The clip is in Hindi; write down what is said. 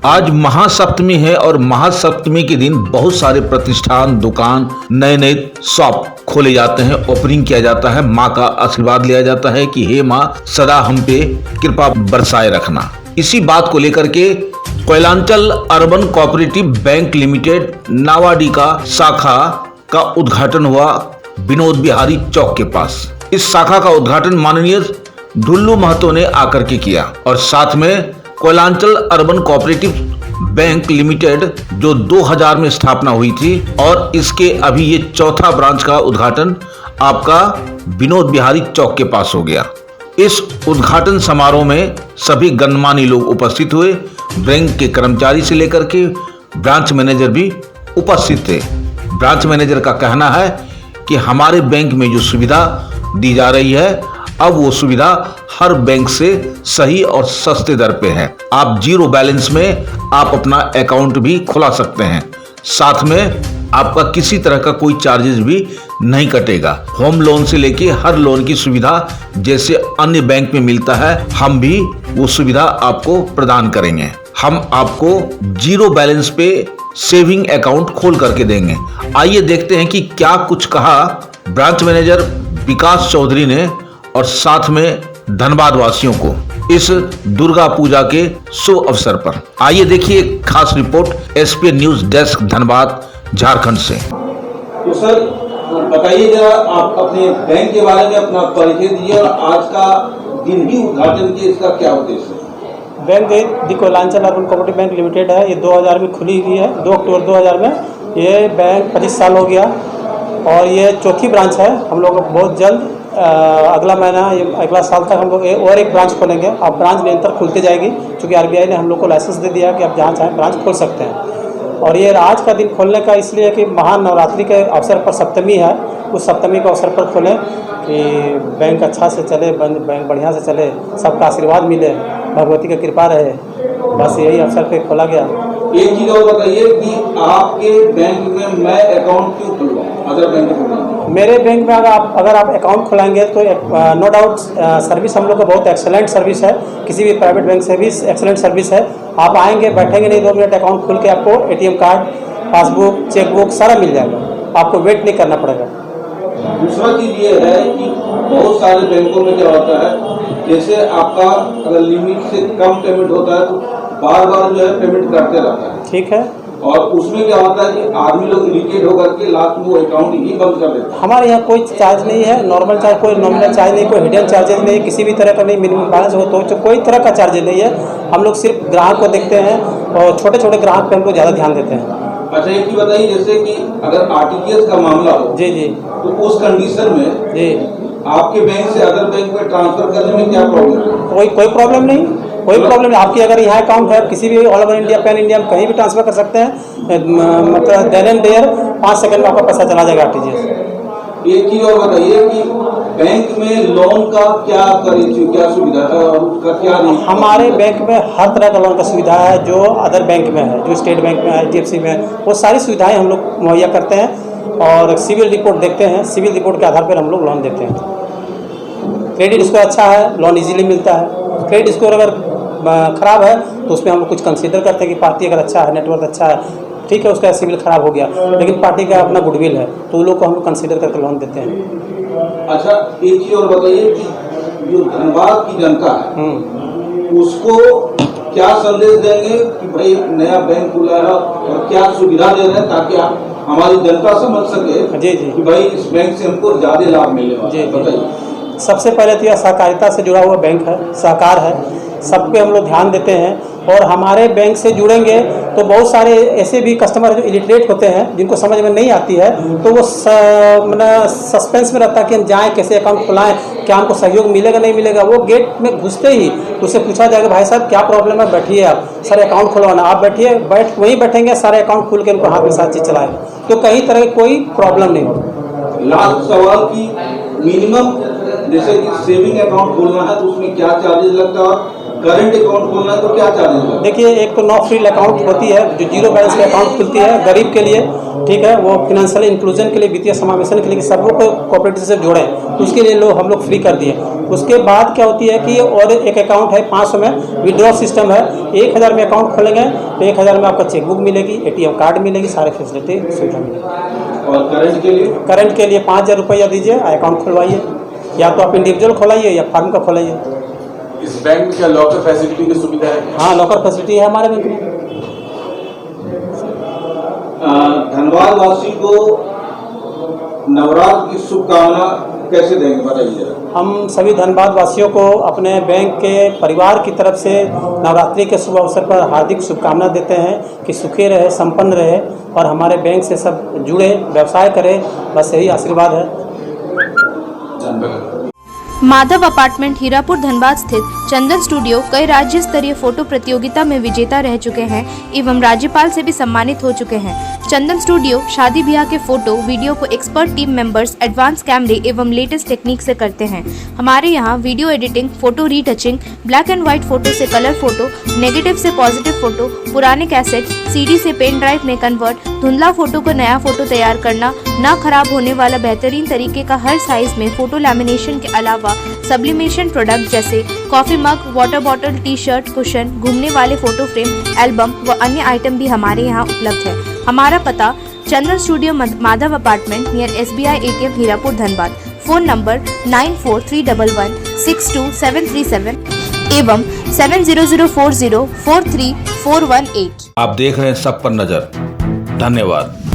आज महासप्तमी है और महासप्तमी के दिन बहुत सारे प्रतिष्ठान, दुकान, नए नए शॉप खोले जाते हैं, ओपनिंग किया जाता है, माँ का आशीर्वाद लिया जाता है कि हे माँ सदा हम पे कृपा बरसाए रखना। इसी बात को लेकर के Koylanchal urban cooperative bank limited Nawadih का शाखा का उद्घाटन हुआ विनोद बिहारी चौक के पास। इस शाखा का उद्घाटन माननीय ढुल्लू महतो ने आकर के किया और साथ में Koylanchal urban cooperative bank limited जो 2000 में स्थापना हुई थी और इसके अभी ये चौथा ब्रांच का उद्घाटन आपका विनोद बिहारी चौक के पास हो गया। इस उद्घाटन समारोह में सभी गणमान्य लोग उपस्थित हुए, बैंक के कर्मचारी से लेकर के ब्रांच मैनेजर भी उपस्थित थे। ब्रांच मैनेजर का कहना है कि हमारे बैंक में जो सुविधा दी जा रही है अब वो सुविधा हर बैंक से सही और सस्ते दर पे है। आप जीरो बैलेंस में आप अपना अकाउंट भी खुला सकते हैं, साथ में आपका किसी तरह का कोई चार्जेस भी नहीं कटेगा। होम लोन से लेके हर लोन की सुविधा जैसे अन्य बैंक में मिलता है, हम भी वो सुविधा आपको प्रदान करेंगे। हम आपको जीरो बैलेंस पे सेविंग अकाउंट खोल करके देंगे। आइए देखते हैं कि क्या कुछ कहा ब्रांच मैनेजर विकास चौधरी ने और साथ में धनबाद वासियों को इस दुर्गा पूजा के शुभ अवसर पर। आइए देखिए खास report SP news desk Dhanbad Jharkhand से। तो सर बताइए जरा आप अपने बैंक के बारे में अपना परिचय दीजिए और आज का दिन भी उद्घाटन किए, इसका क्या उद्देश्य है? Bank the Koylanchal urban cooperative bank limited है। ये 2000 में खुली हुई है, 2 अक्टूबर 2000 में। ये बैंक 25 साल हो गया और ये चौथी ब्रांच है। हम लोग बहुत जल्द अगला महीना अगला साल तक हम लोग और एक ब्रांच खोलेंगे। अब ब्रांच निरंतर खुलती जाएगी क्योंकि आरबीआई ने हम लोग को लाइसेंस दे दिया कि आप जहाँ चाहें ब्रांच खोल सकते हैं। और ये आज का दिन खोलने का इसलिए कि महानवरात्रि के अवसर पर सप्तमी है, उस सप्तमी के अवसर पर खोलें कि बैंक अच्छा से चले, बैंक बढ़िया से चले, सबका आशीर्वाद मिले, भगवती की कृपा रहे। बस यही अवसर पे खोला गया। एक चीज़ और बताइए कि आपके बैंक में मैं अकाउंट क्यों खुलवाऊँ अदर बैंक में? मेरे बैंक में अगर आप अकाउंट खुलाएंगे तो नो डाउट सर्विस हम लोग का बहुत एक्सेलेंट सर्विस है। किसी भी प्राइवेट बैंक से भी एक्सेलेंट सर्विस है। आप आएंगे, बैठेंगे नहीं 2 मिनट, अकाउंट खुल के आपको एटीएम कार्ड, पासबुक, चेकबुक सारा मिल जाएगा। आपको वेट नहीं करना पड़ेगा। दूसरा चीज़ ये है कि बहुत सारे बैंकों में क्या होता है, जैसे आपका अगर लिमिट से कम पेमेंट होता है तो बार बार जो है पेमेंट करते रहता है। ठीक है। और उसमें क्या होता है कि आदमी लोग इरिटेट होकर के लास्ट में वो अकाउंट ही बंद कर देते हैं। हमारे यहाँ कोई चार्ज नहीं है, नॉर्मल चार्ज, कोई नॉमिनल चार्ज नहीं, कोई हिडन चार्जेज नहीं, किसी भी तरह का नहीं। मिनिमम बैलेंस हो तो कोई तरह का चार्ज नहीं है। हम लोग सिर्फ ग्राहक को देखते हैं और छोटे छोटे ग्राहक पे हम लोग ज़्यादा ध्यान देते हैं। अच्छा एक ही बताइए, जैसे कि अगर आरटीजीएस का मामला हो जी जी, तो उस कंडीशन में जी आपके बैंक से अदर बैंक में ट्रांसफर करने में क्या प्रॉब्लम है? कोई प्रॉब्लम नहीं, कोई प्रॉब्लम नहीं। आपकी अगर यहाँ अकाउंट है, किसी भी all over India, pan India में कहीं भी ट्रांसफर कर सकते हैं। मतलब देन एंड देयर 5 सेकंड में आपका पैसा चला जाएगा आरटीजीएस। एक चीज और बताइए कि बैंक में लोन का क्या सुविधा है और उसका क्या नहीं? हमारे बैंक में हर तरह का लोन का सुविधा है जो अदर बैंक में है, जो स्टेट बैंक में है, एचडीएफसी में है, वो सारी सुविधाएं हम लोग मुहैया करते हैं और सिविल रिपोर्ट देखते हैं। सिविल रिपोर्ट के आधार पर हम लोग लोन देते हैं। क्रेडिट स्कोर अच्छा है, लोन इजीली मिलता है। क्रेडिट स्कोर अगर ख़राब है तो उसमें हम लोग कुछ कंसीडर करते हैं कि पार्टी अगर अच्छा है, नेटवर्क अच्छा है, ठीक है, उसका सिविल खराब हो गया, लेकिन पार्टी का अपना गुडविल है तो उन लोग को हम लोग कंसीडर करके लोन देते हैं। अच्छा एक चीज़ और बताइए कि जो धनबाद की जनता है उसको क्या संदेश देंगे कि भाई नया बैंक खुला है और क्या सुविधा दे रहे हैं ताकि आप हमारी जनता समझ सके जी जी कि भाई इस बैंक से हमको ज़्यादा लाभ मिलने वाला है? बताइए। सबसे पहले तो यह सहकारिता से जुड़ा हुआ बैंक है, सहकार है, सब पे हम लोग ध्यान देते हैं। और हमारे बैंक से जुड़ेंगे तो बहुत सारे ऐसे भी कस्टमर जो इलिटरेट होते हैं, जिनको समझ में नहीं आती है, तो वो सस्पेंस में रहता है कि हम जाएँ, कैसे अकाउंट खुलाएं, क्या हमको सहयोग मिलेगा नहीं मिलेगा। वो गेट में घुसते ही उससे पूछा जाएगा, भाई साहब क्या प्रॉब्लम है, बैठिए आप, सर अकाउंट खुलवाना। आप बैठिए, वहीं बैठेंगे, सारे अकाउंट खुल के उनको हाथ में साथ चीज़ चलाएगा, तो कहीं तरह की कोई प्रॉब्लम नहीं होगी। लास्ट सवाल की मिनिमम जैसे कि सेविंग अकाउंट खोलना है तो उसमें क्या चार्जेस लगता है और करंट अकाउंट खोलना है तो क्या चार्जेस लगते हैं? देखिए, एक तो नो फ्रिल अकाउंट होती है जो जीरो बैलेंस की अकाउंट खुलती है गरीब के लिए, ठीक है, वो फिनेंशियल इंक्लूजन के लिए, वित्तीय समावेशन के लिए, कि सबको कोऑपरेटिव से जोड़ें, तो उसके लिए हम लोग फ्री कर दिए। उसके बाद क्या होती है कि और एक अकाउंट है 500 में विड्रॉ सिस्टम है, 1000 में अकाउंट खोलेंगे तो 1000 में आपका चेकबुक मिलेगी, ATM कार्ड मिलेगी, सारे फैसिलिटी सुविधा मिलेगी। और करंट के लिए 5000 रुपया दीजिए, अकाउंट खुलवाइए, या तो आप इंडिविजुअल खोलाइए या फार्म का खोलाइए। इस बैंक में क्या लॉकर फैसिलिटी की सुविधा है? हाँ, लॉकर फैसिलिटी है हमारे बैंक में। धनबाद वासी को नवरात्र की शुभकामना कैसे देंगे बताइए? हम सभी धनबाद वासियों को अपने बैंक के परिवार की तरफ से नवरात्रि के शुभ अवसर पर हार्दिक शुभकामना देते हैं कि सुखी रहे, संपन्न रहे और हमारे बैंक से सब जुड़े, व्यवसाय करें, बस यही आशीर्वाद है। माधव अपार्टमेंट हीरापुर धनबाद स्थित चंदन स्टूडियो कई राज्य स्तरीय फोटो प्रतियोगिता में विजेता रह चुके हैं एवं राज्यपाल से भी सम्मानित हो चुके हैं। चंदन स्टूडियो शादी ब्याह के फोटो वीडियो को एक्सपर्ट टीम मेंबर्स एडवांस कैमरे एवं लेटेस्ट टेक्निक से करते हैं। हमारे यहाँ video editing, photo retouching, black and white photo से कलर फोटो, नेगेटिव से पॉजिटिव फोटो, पुराने कैसेट CD से पेन ड्राइव में कन्वर्ट, धुंधला फोटो को नया फोटो तैयार करना, ना खराब होने वाला बेहतरीन तरीके का हर साइज में फोटो लैमिनेशन के अलावा सब्लिमेशन प्रोडक्ट जैसे coffee mug, water bottle, T-shirt, cushion, घूमने वाले फोटो फ्रेम, एल्बम व अन्य आइटम भी हमारे यहाँ उपलब्ध है। हमारा पता Chandan studio Madhav apartment near SBI ATM Hirapur Dhanbad. Phone number 9431162737 एवं 7004043418। आप देख रहे हैं सब पर नजर। धन्यवाद।